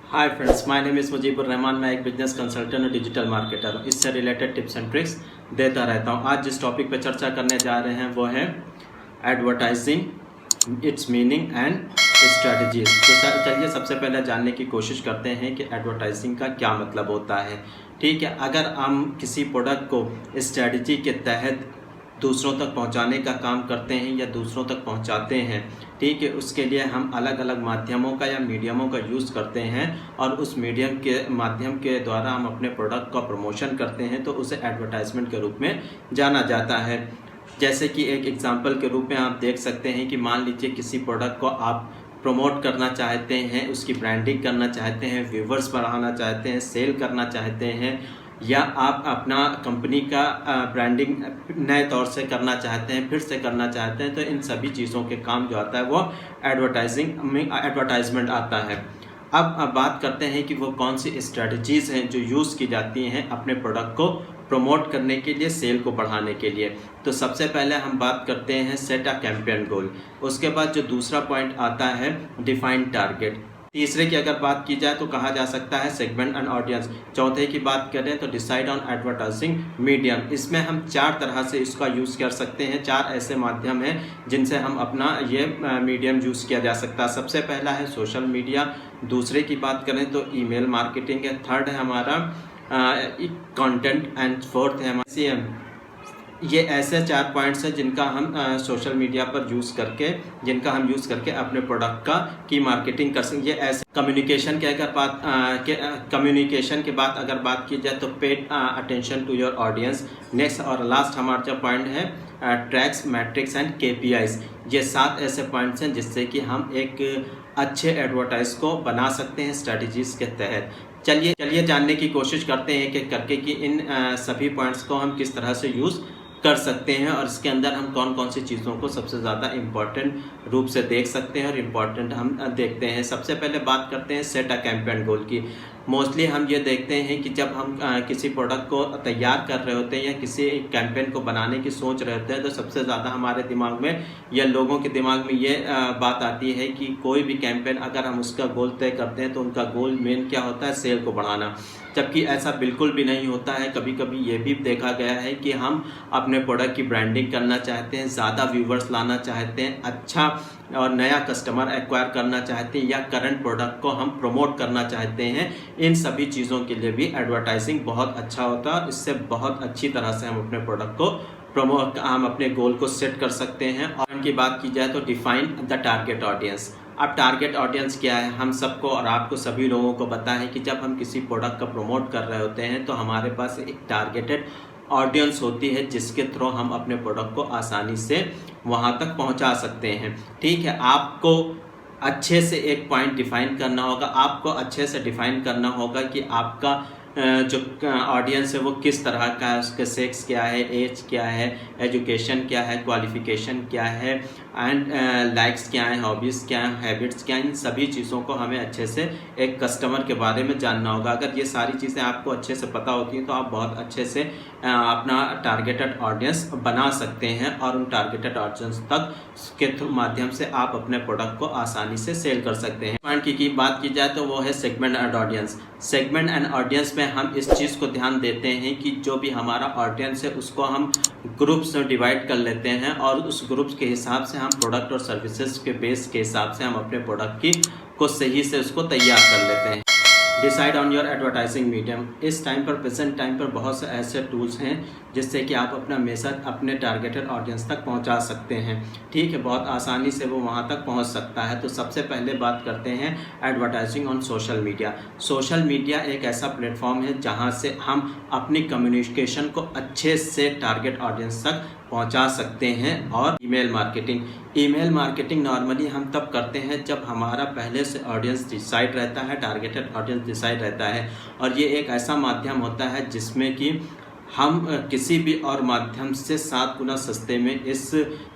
Hi friends, my name is Mujibur Rahman. मैं एक business consultant और डिजिटल मार्केटर हूँ। इससे रिलेटेड टिप्स एंड ट्रिक्स देता रहता हूँ। आज जिस टॉपिक पे चर्चा करने जा रहे हैं वो है advertising, it's meaning and strategies. तो चलिए सबसे पहले जानने की कोशिश करते हैं कि एडवर्टाइजिंग का क्या मतलब होता है। ठीक है, अगर हम किसी प्रोडक्ट को स्ट्रेटजी के तहत दूसरों तक पहुंचाने का काम करते हैं या दूसरों तक पहुंचाते हैं, ठीक है, उसके लिए हम अलग अलग माध्यमों का या मीडियमों का यूज़ करते हैं और उस मीडियम के माध्यम के द्वारा हम अपने प्रोडक्ट का प्रमोशन करते हैं, तो उसे एडवर्टाइजमेंट के रूप में जाना जाता है। जैसे कि एक एग्जांपल के रूप में आप देख सकते हैं कि मान लीजिए किसी प्रोडक्ट को आप प्रमोट करना चाहते हैं, उसकी ब्रांडिंग करना चाहते हैं, व्यूवर्स बढ़ाना चाहते हैं, सेल करना चाहते हैं, या आप अपना कंपनी का ब्रांडिंग नए तौर से करना चाहते हैं, फिर से करना चाहते हैं, तो इन सभी चीज़ों के काम जो आता है वो एडवर्टाइजमेंट आता है। अब बात करते हैं कि वो कौन सी स्ट्रेटजीज़ हैं जो यूज़ की जाती हैं अपने प्रोडक्ट को प्रमोट करने के लिए, सेल को बढ़ाने के लिए। तो सबसे पहले हम बात करते हैं सेट अ कैंपेन गोल। उसके बाद जो दूसरा पॉइंट आता है डिफाइन टारगेट। तीसरे की अगर बात की जाए तो कहा जा सकता है सेगमेंट एंड ऑडियंस। चौथे की बात करें तो डिसाइड ऑन एडवर्टाइजिंग मीडियम। इसमें हम 4 तरह से इसका यूज़ कर सकते हैं। 4 ऐसे माध्यम हैं जिनसे हम अपना ये मीडियम यूज़ किया जा सकता है। सबसे पहला है सोशल मीडिया, दूसरे की बात करें तो ईमेल मार्केटिंग है, थर्ड है हमारा कंटेंट एंड फोर्थ है हमारा CM। ये ऐसे 4 पॉइंट्स हैं जिनका हम सोशल मीडिया पर यूज़ करके अपने प्रोडक्ट का की मार्केटिंग कर सकते हैं। ये ऐसे कम्युनिकेशन के बाद अगर बात की जाए तो paid attention to your audience. Next और लास्ट हमारा जो पॉइंट है ट्रैक्स, मैट्रिक्स एंड KPIs। ये 7 ऐसे पॉइंट्स हैं जिससे कि हम एक अच्छे एडवर्टाइज को बना सकते हैं स्ट्रेटजीज के तहत। चलिए जानने की कोशिश करते हैं कि इन सभी पॉइंट्स को हम किस तरह से यूज़ कर सकते हैं और इसके अंदर हम कौन कौन सी चीज़ों को सबसे ज़्यादा इम्पॉर्टेंट रूप से देख सकते हैं और इम्पॉर्टेंट हम देखते हैं। सबसे पहले बात करते हैं सेट अ कैंपेन गोल की। मोस्टली हम ये देखते हैं कि जब हम किसी प्रोडक्ट को तैयार कर रहे होते हैं या किसी कैंपेन को बनाने की सोच रहे होते हैं, तो सबसे ज़्यादा हमारे दिमाग में या लोगों के दिमाग में ये बात आती है कि कोई भी कैंपेन अगर हम उसका गोल तय करते हैं तो उनका गोल मेन क्या होता है, सेल को बढ़ाना। जबकि ऐसा बिल्कुल भी नहीं होता है। कभी कभी ये भी देखा गया है कि हम अपने प्रोडक्ट की ब्रांडिंग करना चाहते हैं, ज़्यादा व्यूवर्स लाना चाहते हैं, अच्छा और नया कस्टमर एक्वायर करना चाहते हैं, या करंट प्रोडक्ट को हम प्रमोट करना चाहते हैं। इन सभी चीज़ों के लिए भी एडवर्टाइजिंग बहुत अच्छा होता है। इससे बहुत अच्छी तरह से हम अपने प्रोडक्ट को हम अपने गोल को सेट कर सकते हैं। और इनकी बात की जाए तो डिफाइन द टारगेट ऑडियंस। अब टारगेट ऑडियंस क्या है, हम सबको और आपको सभी लोगों को पता है कि जब हम किसी प्रोडक्ट का प्रमोट कर रहे होते हैं तो हमारे पास एक टारगेटेड ऑडियंस होती है जिसके थ्रू हम अपने प्रोडक्ट को आसानी से वहां तक पहुंचा सकते हैं। ठीक है, आपको अच्छे से एक पॉइंट डिफाइन करना होगा। आपको अच्छे से डिफाइन करना होगा कि आपका जो ऑडियंस है वो किस तरह का है, उसके सेक्स क्या है, एज क्या है, एजुकेशन क्या है, क्वालिफिकेशन क्या है, एंड लाइक्स क्या है, हॉबीज़ क्या है, हैबिट्स क्या हैं। इन सभी चीज़ों को हमें अच्छे से एक कस्टमर के बारे में जानना होगा। अगर ये सारी चीज़ें आपको अच्छे से पता होती हैं तो आप बहुत अच्छे से अपना टारगेटेड ऑडियंस बना सकते हैं और उन टारगेटेड ऑडियंस तक के माध्यम से आप अपने प्रोडक्ट को आसानी से सेल कर सकते हैं। पॉइंट की बात की जाए तो वो है segment and audience. Segment and audience में हम इस चीज़ को ध्यान देते हैं कि जो भी हमारा ऑडियंस है उसको हम ग्रुप्स में डिवाइड कर लेते हैं और उस ग्रुप्स के हिसाब से हम प्रोडक्ट और सर्विसेज के बेस के हिसाब से हम अपने प्रोडक्ट की को सही से उसको तैयार कर लेते हैं। Decide on your advertising medium. इस टाइम पर, प्रेजेंट टाइम पर बहुत से ऐसे टूल्स हैं जिससे कि आप अपना मैसेज अपने टारगेटेड ऑडियंस तक पहुंचा सकते हैं। ठीक है, बहुत आसानी से वो वहां तक पहुंच सकता है। तो सबसे पहले बात करते हैं advertising on social media. Social media एक ऐसा प्लेटफॉर्म है जहां से हम अपनी कम्युनिकेशन को अच्छे से टारगेट ऑडियंस तक पहुंचा सकते हैं। और ईमेल मार्केटिंग नॉर्मली हम तब करते हैं जब हमारा पहले से ऑडियंस डिसाइड रहता है, टारगेटेड ऑडियंस डिसाइड रहता है, और ये एक ऐसा माध्यम होता है जिसमें कि हम किसी भी और माध्यम से 7 गुना सस्ते में इस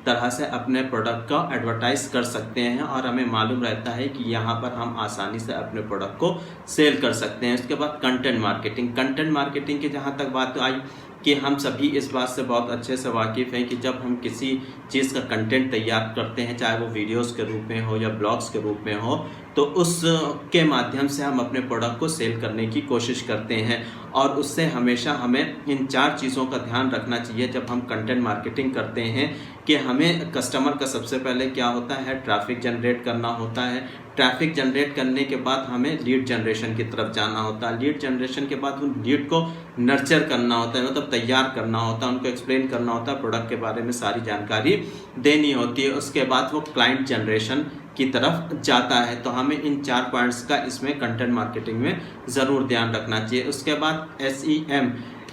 तरह से अपने प्रोडक्ट का एडवर्टाइज कर सकते हैं और हमें मालूम रहता है कि यहाँ पर हम आसानी से अपने प्रोडक्ट को सेल कर सकते हैं। उसके बाद कंटेंट मार्केटिंग की जहाँ तक बात आई कि हम सभी इस बात से बहुत अच्छे से वाकिफ़ हैं कि जब हम किसी चीज़ का कंटेंट तैयार करते हैं, चाहे वो वीडियोस के रूप में हो या ब्लॉग्स के रूप में हो, तो उसके माध्यम से हम अपने प्रोडक्ट को सेल करने की कोशिश करते हैं। और उससे हमेशा हमें इन 4 चीज़ों का ध्यान रखना चाहिए जब हम कंटेंट मार्केटिंग करते हैं कि हमें कस्टमर का सबसे पहले क्या होता है, ट्रैफिक जनरेट करना होता है। ट्रैफिक जनरेट करने के बाद हमें लीड जनरेशन की तरफ जाना होता है। लीड जनरेशन के बाद उन लीड को नर्चर करना होता है, मतलब तैयार करना होता है, उनको एक्सप्लेन करना होता है, प्रोडक्ट के बारे में सारी जानकारी देनी होती है। उसके बाद वो क्लाइंट जनरेशन की तरफ जाता है। तो हमें इन 4 पॉइंट्स का इसमें कंटेंट मार्केटिंग में ज़रूर ध्यान रखना चाहिए। उसके बाद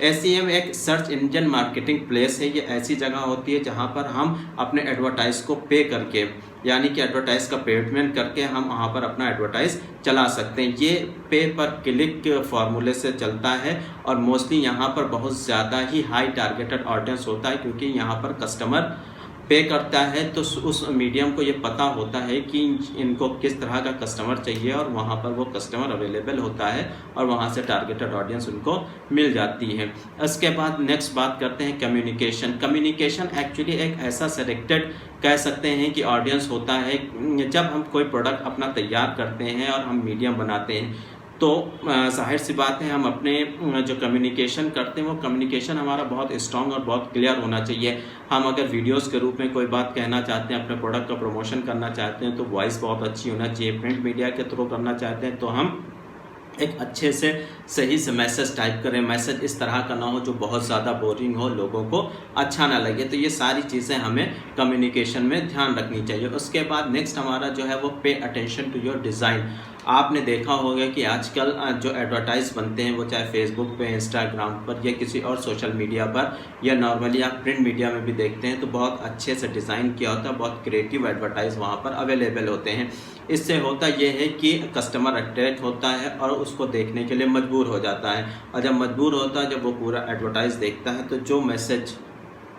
SEM एक सर्च इंजन मार्केटिंग प्लेस है। ये ऐसी जगह होती है जहाँ पर हम अपने एडवर्टाइज को पे करके, यानी कि एडवर्टाइज का पेमेंट करके हम वहाँ पर अपना एडवर्टाइज चला सकते हैं। ये पे पर क्लिक फार्मूले से चलता है और मोस्टली यहाँ पर बहुत ज़्यादा ही हाई टारगेटेड ऑडियंस होता है, क्योंकि यहाँ पर कस्टमर पे करता है तो उस मीडियम को ये पता होता है कि इनको किस तरह का कस्टमर चाहिए और वहाँ पर वो कस्टमर अवेलेबल होता है और वहाँ से टारगेटेड ऑडियंस उनको मिल जाती है। इसके बाद नेक्स्ट बात करते हैं कम्युनिकेशन। कम्युनिकेशन एक्चुअली एक ऐसा सेलेक्टेड कह सकते हैं कि ऑडियंस होता है। जब हम कोई प्रोडक्ट अपना तैयार करते हैं और हम मीडियम बनाते हैं तो जाहिर सी बात है हम अपने जो कम्युनिकेशन करते हैं वो कम्युनिकेशन हमारा बहुत स्ट्रॉन्ग और बहुत क्लियर होना चाहिए। हम अगर वीडियोस के रूप में कोई बात कहना चाहते हैं, अपने प्रोडक्ट का प्रमोशन करना चाहते हैं, तो वॉइस बहुत अच्छी होना चाहिए। प्रिंट मीडिया के थ्रू करना चाहते हैं तो हम एक अच्छे से सही से मैसेज टाइप करें। मैसेज इस तरह का ना हो जो बहुत ज़्यादा बोरिंग हो, लोगों को अच्छा ना लगे। तो ये सारी चीज़ें हमें कम्युनिकेशन में ध्यान रखनी चाहिए। उसके बाद नेक्स्ट हमारा जो है वो pay attention to your design. आपने देखा होगा कि आजकल जो एडवर्टाइज बनते हैं वो चाहे फेसबुक पे, इंस्टाग्राम पर या किसी और सोशल मीडिया पर या नॉर्मली आप प्रिंट मीडिया में भी देखते हैं तो बहुत अच्छे से डिज़ाइन किया होता है, बहुत क्रिएटिव एडवर्टाइज वहाँ पर अवेलेबल होते हैं। इससे होता यह है कि कस्टमर अट्रैक्ट होता है और उसको देखने के लिए मजबूर हो जाता है, और जब मजबूर होता है, जब वो पूरा एडवर्टाइज देखता है तो जो मैसेज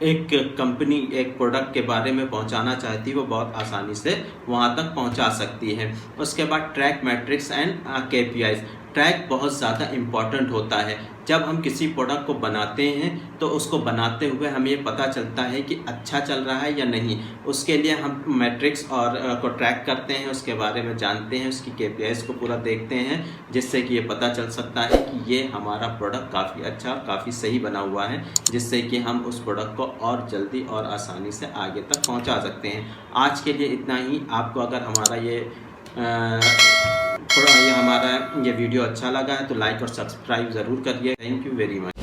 एक कंपनी एक प्रोडक्ट के बारे में पहुंचाना चाहती है वो बहुत आसानी से वहां तक पहुंचा सकती है। उसके बाद track matrix and KPIs। Track बहुत ज़्यादा इम्पॉर्टेंट होता है। जब हम किसी प्रोडक्ट को बनाते हैं तो उसको बनाते हुए हमें ये पता चलता है कि अच्छा चल रहा है या नहीं। उसके लिए हम मैट्रिक्स और को ट्रैक करते हैं, उसके बारे में जानते हैं, उसकी KPIs को पूरा देखते हैं, जिससे कि ये पता चल सकता है कि ये हमारा प्रोडक्ट काफ़ी अच्छा, काफ़ी सही बना हुआ है, जिससे कि हम उस प्रोडक्ट को और जल्दी और आसानी से आगे तक पहुंचा सकते हैं। आज के लिए इतना ही। आपको अगर हमारा ये वीडियो अच्छा लगा है तो लाइक और सब्सक्राइब ज़रूर करिए। Thank you very much.